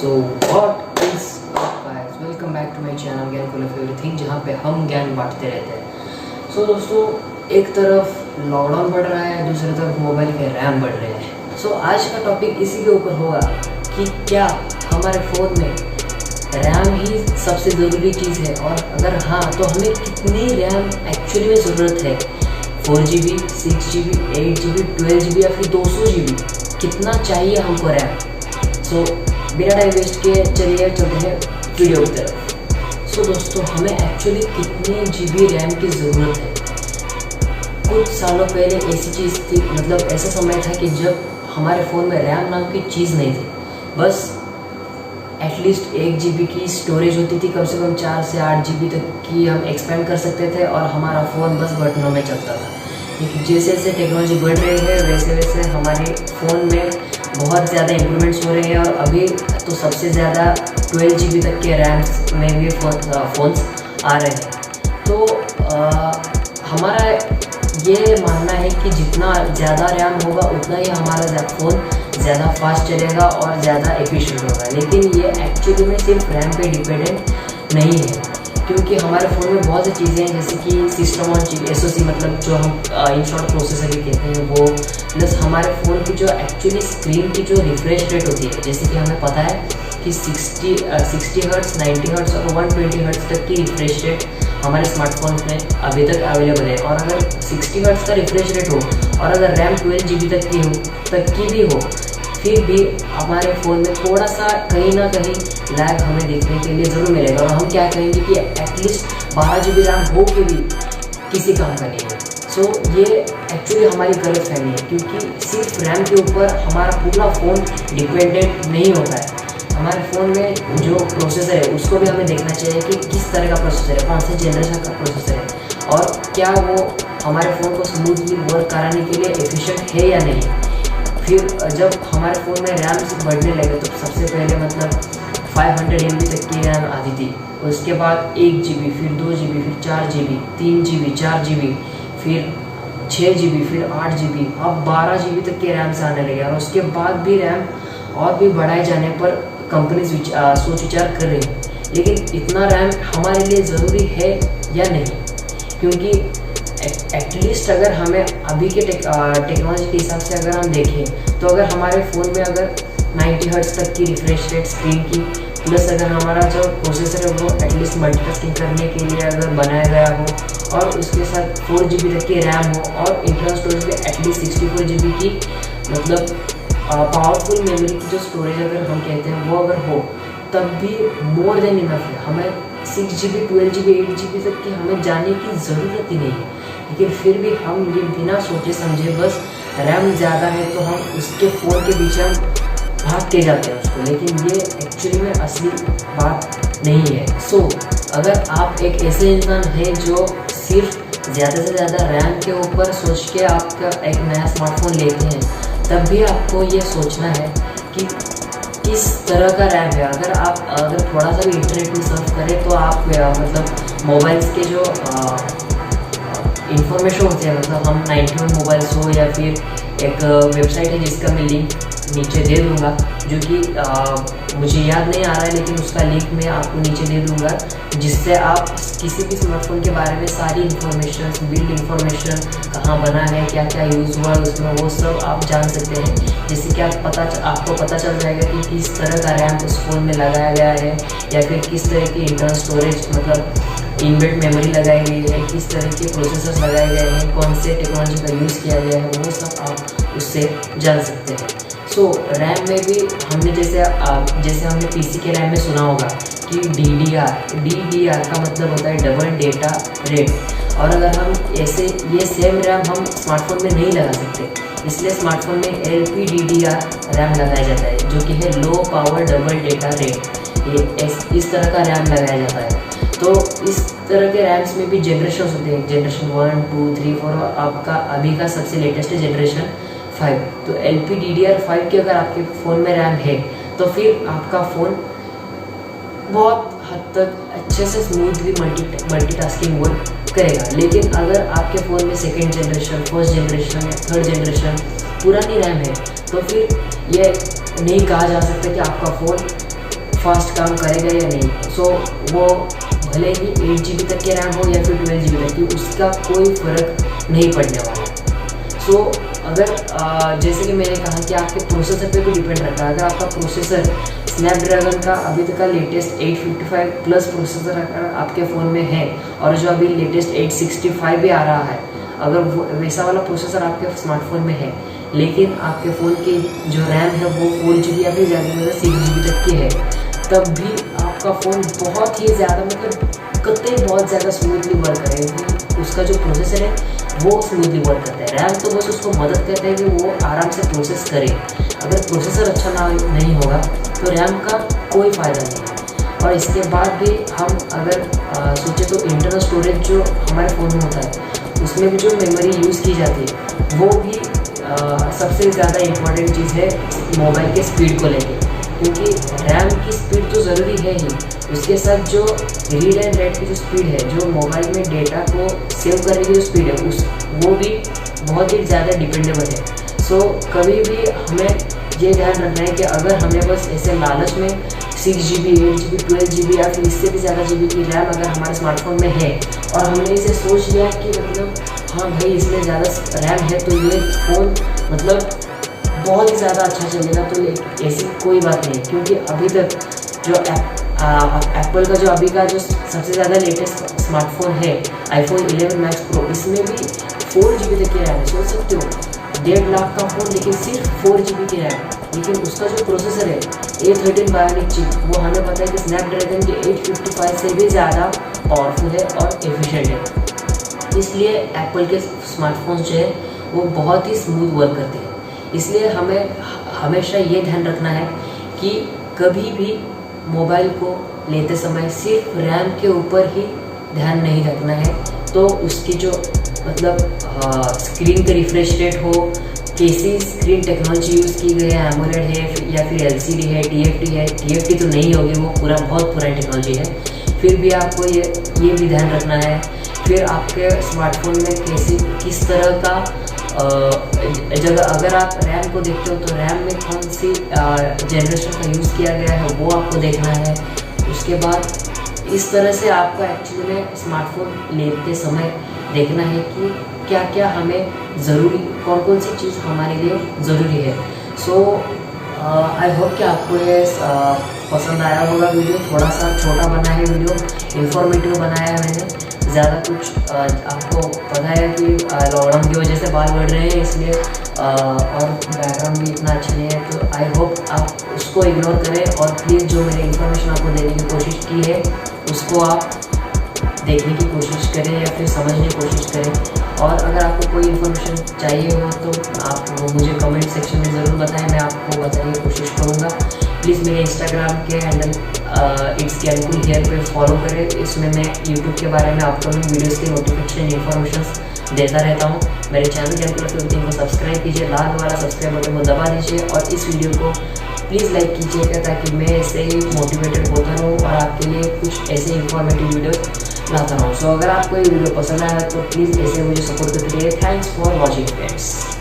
So what is up guys, welcome back to my channel Gyan full of everything, जहाँ पे हम ज्ञान बांटते रहते हैं। सो दोस्तों, एक तरफ लॉकडाउन बढ़ रहा है, दूसरी तरफ मोबाइल के रैम बढ़ रहे हैं। सो आज का टॉपिक इसी के ऊपर होगा कि क्या हमारे फ़ोन में रैम ही सबसे ज़रूरी चीज़ है, और अगर हाँ तो हमें कितनी रैम एक्चुअली में ज़रूरत है। 4GB, 6GB, 8GB, 12GB या फिर 200GB, कितना चाहिए हमको रैम। सो बिना टाइम वेस्ट किए चलिए चलते हैं वीडियो की तरफ। सो दोस्तों, हमें एक्चुअली कितने GB रैम की ज़रूरत है। कुछ सालों पहले ऐसी चीज़ थी, मतलब ऐसा समय था कि जब हमारे फ़ोन में रैम नाम की चीज़ नहीं थी। बस एटलीस्ट 1GB की स्टोरेज होती थी, कम से कम 4 से 8GB तक की हम एक्सपेंड कर सकते थे, और हमारा फ़ोन बस बटनों में चलता था। लेकिन जैसे जैसे टेक्नोलॉजी बढ़ रही है वैसे वैसे हमारे फ़ोन में बहुत ज़्यादा इम्प्रूवमेंट्स हो रहे हैं, और अभी तो सबसे ज़्यादा 12GB तक के रैम्स में भी फ़ोन्स आ रहे हैं। तो हमारा ये मानना है कि जितना ज़्यादा रैम होगा उतना ही हमारा फ़ोन ज़्यादा फास्ट चलेगा और ज़्यादा एफिशिएंट होगा। लेकिन ये एक्चुअली में सिर्फ रैम पे डिपेंडेंट नहीं है, क्योंकि हमारे फ़ोन में बहुत सी चीज़ें हैं, जैसे कि सिस्टम ऑन चिप SoC, मतलब जो हम इन शॉर्ट प्रोसेसर भी कहते हैं वो, प्लस हमारे फ़ोन की जो एक्चुअली स्क्रीन की जो रिफ्रेश रेट होती है, जैसे कि हमें पता है कि 60 हर्ट्ज़, 90 हर्ट्ज़ और 120 हर्ट्ज़ तक की रिफ्रेश रेट हमारे स्मार्टफोन में अभी तक अवेलेबल है। और अगर 60 हर्ट्ज़ का रिफ्रेश रेट हो और अगर रैम 12GB तक की भी हो, फिर भी हमारे फ़ोन में थोड़ा सा कहीं ना कहीं लैग हमें देखने के लिए ज़रूर मिलेगा। और हम क्या कहेंगे कि एटलीस्ट 12GB रैम हो के भी किसी काम का नहीं है। सो ये एक्चुअली हमारी गलतफहमी है, क्योंकि सिर्फ रैम के ऊपर हमारा पूरा फ़ोन डिपेंडेंट नहीं होता है। हमारे फ़ोन में जो प्रोसेसर है उसको भी हमें देखना चाहिए कि किस तरह का प्रोसेसर है, कौन से जनरेशन का प्रोसेसर है, और क्या वो हमारे फ़ोन को स्मूथली वर्क कराने के लिए एफिशिएंट है या नहीं। फिर जब हमारे फ़ोन में रैम बढ़ने लगे तो सबसे पहले मतलब 500 MB तक की रैम आती थी, उसके बाद 1GB, फिर 2GB, फिर 4GB, 3GB, 4GB, फिर 6GB, फिर 8GB, अब 12GB तक के रैम से आने लगे। और उसके बाद भी रैम और भी बढ़ाए जाने पर कंपनीज सोच विचार कर रही है। लेकिन इतना रैम हमारे लिए ज़रूरी है या नहीं, क्योंकि एटलीस्ट अगर हमें अभी के टेक्नोलॉजी के हिसाब से अगर हम देखें तो अगर हमारे फ़ोन में अगर 90 हर्ट्ज़ तक की रिफ्रेश रेट स्क्रीन की, प्लस अगर हमारा जो प्रोसेसर है वो एटलीस्ट मल्टीटास्किंग करने के लिए अगर बनाया गया हो, और उसके साथ 4GB तक की रैम हो, और इंटरनल स्टोरेज में एटलीस्ट 64GB की, मतलब पावरफुल मेमोरी की जो स्टोरेज अगर हम कहते हैं वो अगर हो, तब भी मोर देन इनफ है। हमें 6GB, 12GB, 8GB तक की हमें जाने की ज़रूरत ही नहीं है। लेकिन फिर भी हम ये बिना सोचे समझे, बस रैम ज़्यादा है तो हम उसके फ़ोन के पीछे हम भागते जाते हैं उसको, लेकिन ये एक्चुअली में असली बात नहीं है। सो अगर आप एक ऐसे इंसान हैं जो सिर्फ ज़्यादा से ज़्यादा रैम के ऊपर सोच के आपका एक नया स्मार्टफोन लेते हैं, तब भी आपको ये सोचना है कि किस तरह का रैम है। अगर थोड़ा सा भी इंटरनेट में सर्च करें तो आप मतलब मोबाइल्स के जो इन्फॉर्मेशन होती है, मतलब हम 91 मोबाइल्स हो, या फिर एक वेबसाइट है जिसका मैं लिंक नीचे दे दूँगा, जो कि मुझे याद नहीं आ रहा है, लेकिन उसका लिंक मैं आपको नीचे दे दूँगा, जिससे आप किसी भी स्मार्टफोन के बारे में सारी इन्फॉर्मेशन, बिल्ड इन्फॉर्मेशन, कहाँ बना है, क्या क्या यूज़ हुआ है उसमें, वो सब आप जान सकते हैं। जैसे कि आपको पता चल जाएगा कि किस तरह का रैम उस फ़ोन में लगाया गया है, या फिर किस तरह की इंटरनल स्टोरेज, मतलब इनबिल्ट मेमोरी लगाई गई है, किस तरह के प्रोसेसर्स लगाए गए हैं, कौन से टेक्नोलॉजी का यूज़ किया गया है, वो सब आप उससे जान सकते हैं। सो रैम में भी हमने जैसे हमने PC के रैम में सुना होगा कि DDR का मतलब होता है डबल डेटा रेट। और अगर हम ये सेम रैम हम स्मार्टफोन में नहीं लगा सकते, इसलिए स्मार्टफोन में LPDDR रैम लगाया जाता है, जो कि है low power double data rate. ये इस तरह का रैम लगाया जाता है। तो इस तरह के रैम्स में भी जनरेशन होते हैं, जनरेशन 1, 2, 3, 4, और आपका अभी का सबसे लेटेस्ट है जनरेशन 5। तो LPDDR5 की अगर आपके फ़ोन में रैम है तो फिर आपका फ़ोन बहुत हद तक अच्छे से स्मूथली मल्टीटास्किंग वर्क करेगा। लेकिन अगर आपके फ़ोन में सेकेंड जनरेशन, फर्स्ट जनरेशन या थर्ड जनरेशन पुरानी रैम है, तो फिर ये नहीं कहा जा सकता कि आपका फ़ोन फास्ट काम करेगा या नहीं। सो वो भले ही 8 GB तक के रैम हो या फिर 12 GB तक की, उसका कोई फ़र्क नहीं पड़ने वाला। सो अगर जैसे कि मैंने कहा कि आपके प्रोसेसर पे भी डिपेंड रहता है। अगर आपका प्रोसेसर स्नैपड्रैगन का अभी तक का लेटेस्ट 855 प्लस प्रोसेसर अगर आपके फ़ोन में है और जो अभी लेटेस्ट 865 भी आ रहा है, अगर वो वैसा वाला प्रोसेसर आपके स्मार्टफोन में है, लेकिन आपके फ़ोन की जो रैम है वो 4 GB या फिर ज़्यादा 6 GB तक की है, तब भी आपका फ़ोन बहुत ही ज़्यादा मतलब कतई बहुत ज़्यादा स्मूथली वर्क करेगा। उसका जो प्रोसेसर है वो स्मूथली वर्क करता है। रैम तो बस उसको मदद करता है कि वो आराम से प्रोसेस करे। अगर प्रोसेसर अच्छा नहीं होगा तो रैम का कोई फ़ायदा नहीं है। और इसके बाद भी हम अगर सोचें तो इंटरनल स्टोरेज जो हमारे फ़ोन में होता है, उसमें भी जो मेमोरी यूज़ की जाती है वो भी सबसे ज़्यादा इम्पॉर्टेंट चीज़ है मोबाइल के स्पीड को लेके। क्योंकि रैम की स्पीड तो ज़रूरी है ही, उसके साथ जो रीड एंड राइट की जो स्पीड है, जो मोबाइल में डेटा को सेव करने की जो स्पीड है, वो भी बहुत ही ज़्यादा डिपेंडेबल है। सो कभी भी हमें ये ध्यान रखना है कि अगर हमें बस ऐसे लालच में 6 GB, 8 GB, 12 GB या फिर इससे भी ज़्यादा GB की रैम अगर हमारे स्मार्टफोन में है और हमने इसे सोच लिया कि मतलब हाँ भाई इसमें ज़्यादा रैम है तो ये फ़ोन मतलब बहुत ही ज़्यादा अच्छा चलेगा, तो ऐसी कोई बात नहीं। क्योंकि अभी तक जो एप्पल का जो अभी का जो सबसे ज़्यादा लेटेस्ट स्मार्टफोन है iPhone 11 Max Pro, इसमें भी 4 GB तक की रैम है। सोच सकते हो 1.5 लाख का फ़ोन लेकिन सिर्फ 4 GB की रैम, लेकिन उसका जो प्रोसेसर है A13 बायोनिक चिप, वो हमें पता है कि स्नैपड्रैगन के 855 से भी ज़्यादा पावरफुल है और एफिशिएंट है। इसलिए एप्पल के स्मार्टफोन्स जो है वो बहुत ही स्मूथ वर्क करते हैं। इसलिए हमें हमेशा ये ध्यान रखना है कि कभी भी मोबाइल को लेते समय सिर्फ रैम के ऊपर ही ध्यान नहीं रखना है। तो उसकी जो मतलब स्क्रीन का रिफ्रेश रेट हो, कैसी स्क्रीन टेक्नोलॉजी यूज़ की गई है, एमोलेड है या फिर LCD है, TFT है। TFT तो नहीं होगी, वो बहुत पुरानी टेक्नोलॉजी है। फिर भी आपको ये भी ध्यान रखना है। फिर आपके स्मार्टफोन में किस तरह का जगह, अगर आप रैम को देखते हो तो रैम में कौन सी जनरेशन का यूज़ किया गया है वो आपको देखना है। उसके बाद इस तरह से आपको एक्चुअली में स्मार्टफोन लेते समय देखना है कि क्या क्या हमें ज़रूरी, कौन सी चीज़ हमारे लिए ज़रूरी है। सो आई होप कि आपको ये पसंद आया होगा वीडियो। थोड़ा सा छोटा बना है वीडियो, इन्फॉर्मेटिव बनाया है मैंने। ज़्यादा कुछ आपको पता है कि लॉकडाउन की वजह से बाल बढ़ रहे हैं, इसलिए और बैकग्राउंड भी इतना अच्छा नहीं है। तो आई होप आप उसको इग्नोर करें और प्लीज़ जो मैंने इन्फॉर्मेशन आपको देने की कोशिश की है उसको आप देखने की कोशिश करें या फिर समझने की कोशिश करें। और अगर आपको कोई इन्फॉर्मेशन चाहिए हो तो आप वो मुझे कमेंट सेक्शन में ज़रूर बताएं, मैं आपको बताने की कोशिश करूँगा। प्लीज़ मेरे इंस्टाग्राम के हैंडल इट्स ज्ञानकुल हियर पे फॉलो करें। इसमें मैं यूट्यूब के बारे में अपकमिंग वीडियोज़ की नोटिफिकेशन इन्फॉर्मेशंस देता रहता हूँ। मेरे चैनल ज्ञानकुल एफएम को सब्सक्राइब कीजिए, लाल वाला सब्सक्राइब बटन को दबा दीजिए और इस वीडियो को प्लीज़ लाइक कीजिएगा ताकि मैं ऐसे ही मोटिवेटेड होता रहूँ और आपके लिए कुछ ऐसे इंफॉर्मेटिव वीडियो लाता रहूँ। सो अगर आपको ये वीडियो पसंद आया तो प्लीज़ ऐसे मुझे सपोर्ट करते रहिए। Thanks for watching friends.